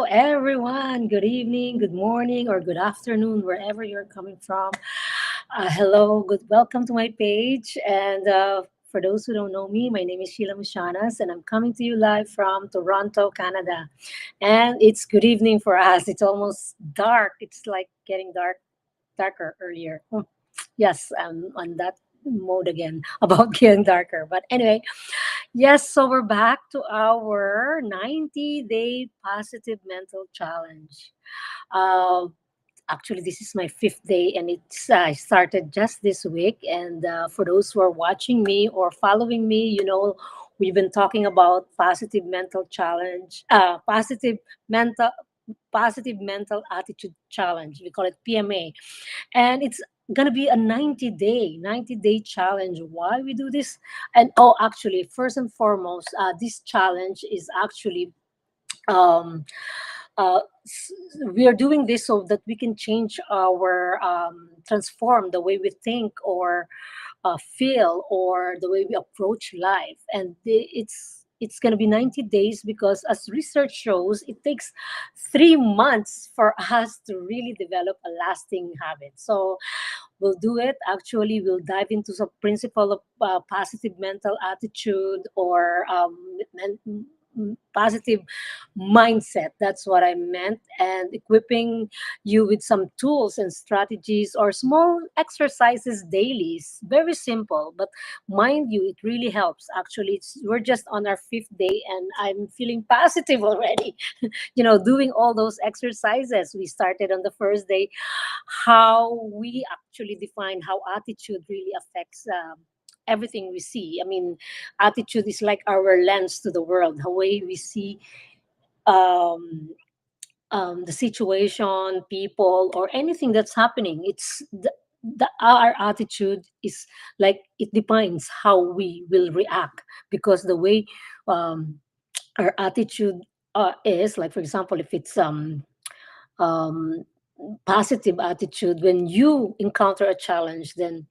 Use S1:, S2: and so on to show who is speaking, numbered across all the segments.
S1: everyone. Good evening, good morning, or good afternoon, wherever you're coming from. Hello, good welcome to my page. And for those who don't know me, my name is Sheila Mushanas, and I'm coming to you live from Toronto, Canada. And it's good evening for us. It's almost dark. It's like getting darker earlier. Yes, I'm on that mode again about getting darker. But anyway, yes, so we're back to our 90-day positive mental challenge. Uh, Actually, this is my fifth day, and it's I started just this week. And for those who are watching me or following me, we've been talking about positive mental challenge, mental positive mental attitude challenge. We call it PMA, and it's gonna be a 90-day challenge. Why we do this? And oh, actually, first and foremost, this challenge is actually um, we are doing this so that we can change our transform the way we think or feel or the way we approach life. And it's going to be 90 days because as research shows it takes 3 months for us to really develop a lasting habit. So we'll do it. Actually, we'll dive into some principle of positive mental attitude or positive mindset. That's what I meant. And equipping you with some tools and strategies or small exercises daily. It's very simple, but mind you, it really helps. Actually, we're just on our fifth day and I'm feeling positive already. Doing all those exercises. We started on the first day, how we actually define how attitude really affects everything we see. I mean, attitude is like our lens to the world, the way we see um, the situation, people, or anything that's happening. It's our attitude is like it defines how we will react because the way um, our attitude is, like for example, if it's um, positive attitude, when you encounter a challenge, then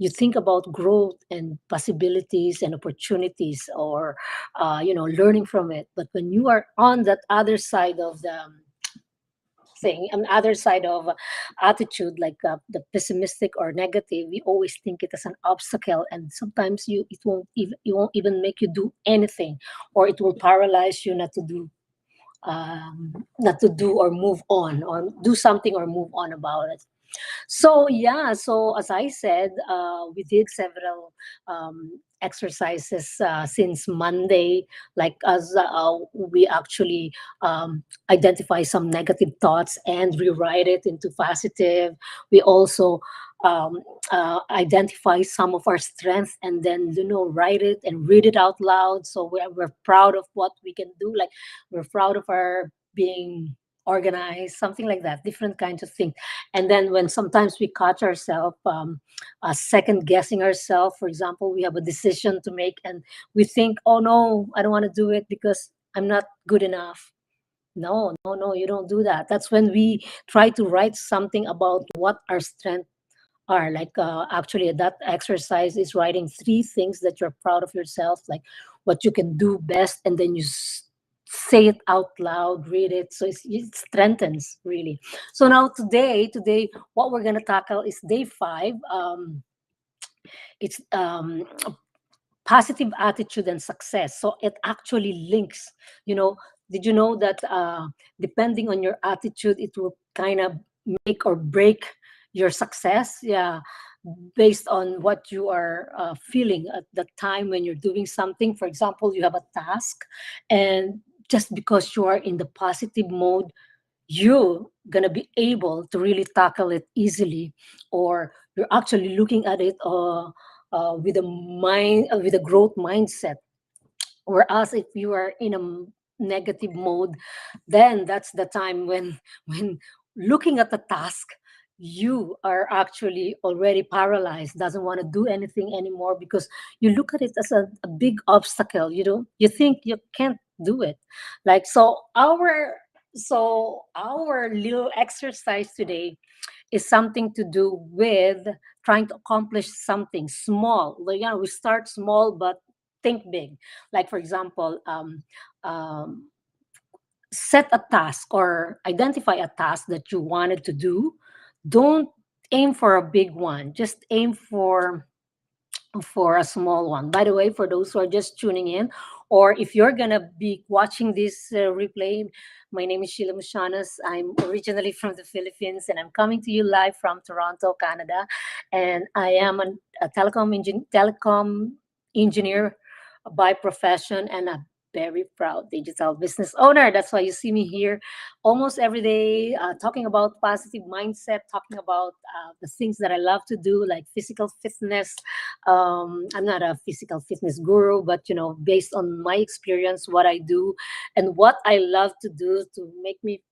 S1: you think about growth and possibilities and opportunities or learning from it. But when you are on that other side of the thing, on the other side of attitude, like the pessimistic or negative, we always think it as an obstacle, and sometimes it won't even make you do anything, or it will paralyze you not to do or move on or do something or move on about it. So yeah, so as I said, we did several exercises since Monday, like as we actually identify some negative thoughts and rewrite it into positive. We also um, identify some of our strengths and then write it and read it out loud. So we're proud of what we can do. Like we're proud of our being organized, something like that. Different kinds of things. And then when sometimes we catch ourselves second guessing ourselves, for example, we have a decision to make and we think, oh no, I don't want to do it because I'm not good enough. No, no, no, you don't do that. That's when we try to write something about what our strengths are. Like actually, that exercise is writing three things that you're proud of yourself, like what you can do best, and then you say it out loud, read it, so it strengthens really. So now today, what we're gonna tackle is day 5. It's positive attitude and success. So it actually links. You know, did you know that depending on your attitude, it will kind of make or break your success? Yeah, based on what you are feeling at the time when you're doing something. For example, you have a task, and just because you are in the positive mode, you're gonna be able to really tackle it easily, or you're actually looking at it with a with a growth mindset. Whereas if you are in a negative mode, then that's the time when when looking at the task, you are actually already paralyzed, doesn't want to do anything anymore because you look at it as a big obstacle. You think you can't do it. Like our little exercise today is something to do with trying to accomplish something small. Like, we start small but think big. Like for example, um, set a task or identify a task that you wanted to do. Don't aim for a big one. Just aim for a small one. By the way, for those who are just tuning in, or if you're gonna be watching this replay, my name is Sheila Mushanas. I'm originally from the Philippines, and I'm coming to you live from Toronto, Canada. And I am a telecom engineer by profession, and a very proud digital business owner. That's why you see me here almost every day, talking about positive mindset, talking about the things that I love to do, like physical fitness. I'm not a physical fitness guru, but based on my experience, what I do and what I love to do to make me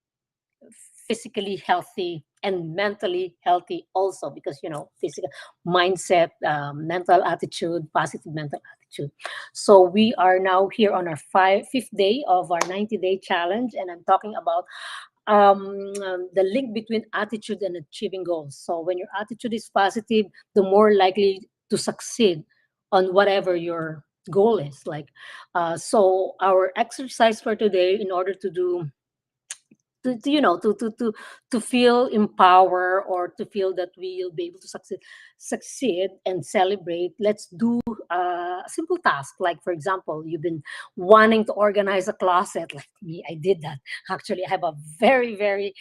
S1: physically healthy and mentally healthy also, because physical mindset, mental attitude, positive mental attitude. So we are now here on our fifth day of our 90-day challenge, and I'm talking about the link between attitude and achieving goals. So when your attitude is positive, the more likely to succeed on whatever your goal is. Like, so our exercise for today, in order to do to to feel empowered, or to feel that we'll be able to succeed and celebrate, let's do a simple task. Like, for example, you've been wanting to organize a closet. Like me, I did that. Actually, I have a very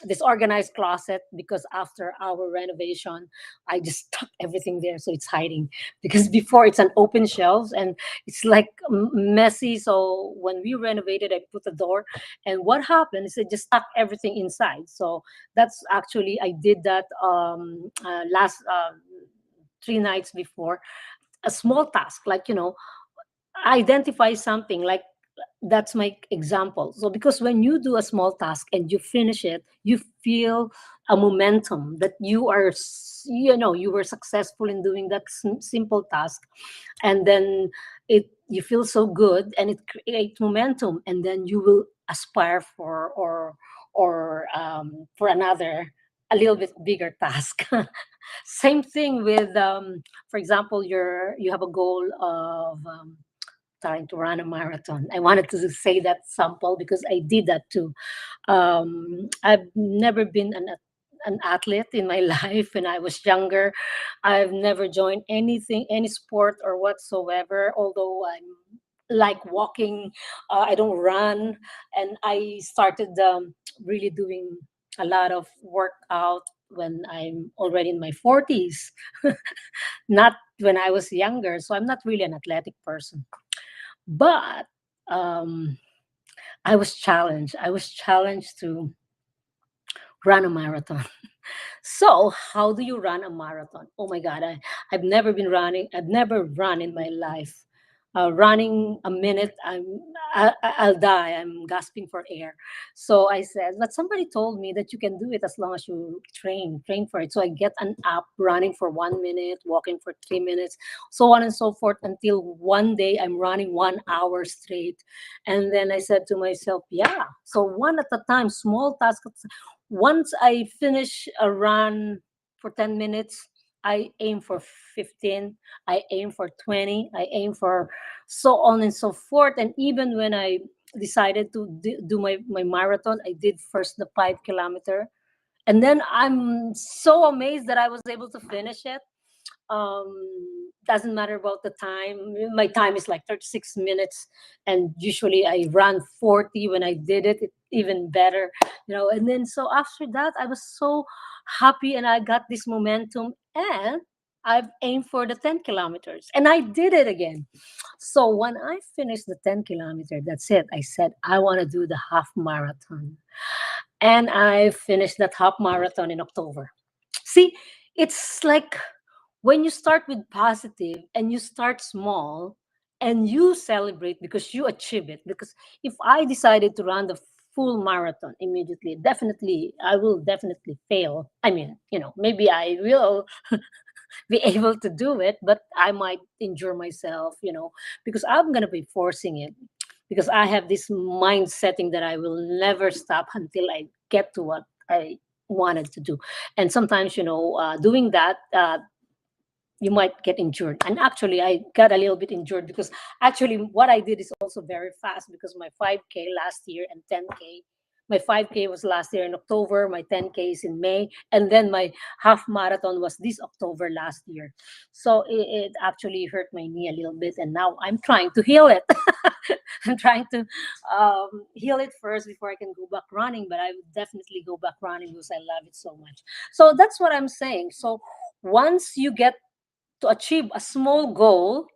S1: disorganized closet, because after our renovation, I just stuck everything there, so it's hiding. Because before, it's an open shelves, and it's like messy. So when we renovated, I put a door, and what happened is I just stuck everything inside. So that's actually, I did that last 3 nights before. A small task, like, identify something, like, that's my example. So because when you do a small task and you finish it, you feel a momentum that you were successful in doing that simple task. And then you feel so good, and it creates momentum, and then you will aspire for, or for another, a little bit bigger task. Same thing with, for example, you have a goal of trying to run a marathon. I wanted to say that sample because I did that too. I've never been an athlete in my life when I was younger. I've never joined anything, any sport or whatsoever, although I'm like walking. I don't run. And I started really doing a lot of workout when I'm already in my 40s, not when I was younger. So I'm not really an athletic person. But um, I was challenged to run a marathon. So, how do you run a marathon? Oh my God, I've never been running. I've never run in my life. Running a minute, I'll die. I'm gasping for air. So I said, but somebody told me that you can do it as long as you train for it. So I get an app, running for 1 minute, walking for 3 minutes, so on and so forth, until one day I'm running 1 hour straight. And then I said to myself, yeah, so one at a time, small tasks. Once I finish a run for 10 minutes, I aim for 15, I aim for 20, I aim for, so on and so forth. And even when I decided to do my marathon, I did first the 5 kilometer. And then I'm so amazed that I was able to finish it. Doesn't matter about the time. My time is like 36 minutes, and usually I run 40. When I did it, even better. And then, so after that, I was so happy, and I got this momentum, and I've aimed for the 10 kilometers, and I did it again. So when I finished the 10 kilometer, that's it. I said I want to do the half marathon, and I finished that half marathon in October. See, it's like, when you start with positive and you start small and you celebrate because you achieve it. Because if I decided to run the full marathon immediately, definitely I will definitely fail. I mean, maybe I will be able to do it, but I might injure myself, because I'm going to be forcing it, because I have this mind setting that I will never stop until I get to what I wanted to do. And sometimes, doing that, you might get injured. And actually, I got a little bit injured because actually what I did is also very fast because my 5K last year and 10K. My 5K was last year in October, my 10K is in May, and then my half marathon was this October last year. So it actually hurt my knee a little bit, and now I'm trying to heal it. I'm trying to heal it first before I can go back running, but I would definitely go back running because I love it so much. So that's what I'm saying. So once you get to achieve a small goal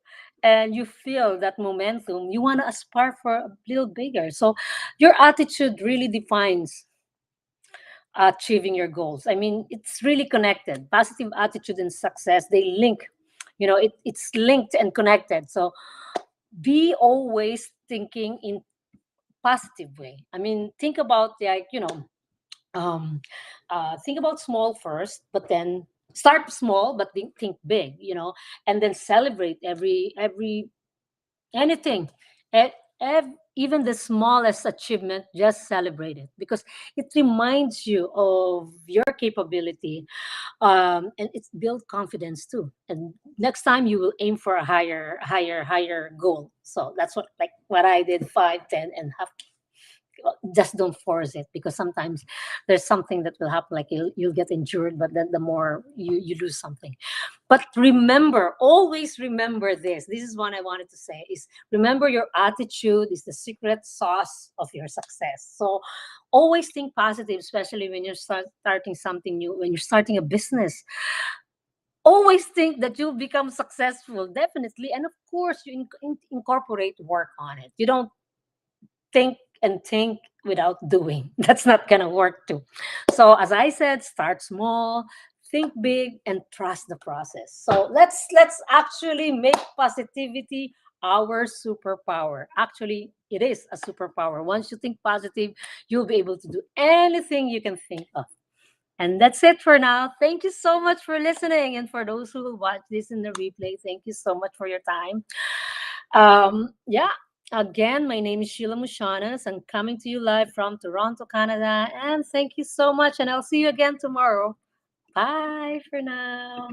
S1: and you feel that momentum, you want to aspire for a little bigger. So your attitude really defines achieving your goals. I mean, it's really connected. Positive attitude and success, they link. It's linked and connected. So be always thinking in positive way. I mean, think about like, um, think about small first, but then start small, but think big, and then celebrate every anything, e- even the smallest achievement. Just celebrate it because it reminds you of your capability, and it's build confidence too. And next time you will aim for a higher goal. So that's what I did, 5, 10, and half. Just don't force it because sometimes there's something that will happen, like you'll get injured, but then the more you lose something. But remember, always remember this is what I wanted to say is, remember, your attitude is the secret sauce of your success. So always think positive, especially when you're starting something new, when you're starting a business. Always think that you'll become successful, definitely. And of course, you incorporate work on it. You don't think and think without doing. That's not gonna work too. So as I said, start small, think big, and trust the process. So let's actually make positivity our superpower. Actually, it is a superpower. Once you think positive, you'll be able to do anything you can think of. And that's it for now. Thank you so much for listening. And for those who will watch this in the replay, thank you so much for your time. Yeah, again, my name is Sheila Mushanas. I'm coming to you live from Toronto, Canada. And thank you so much. And I'll see you again tomorrow. Bye for now.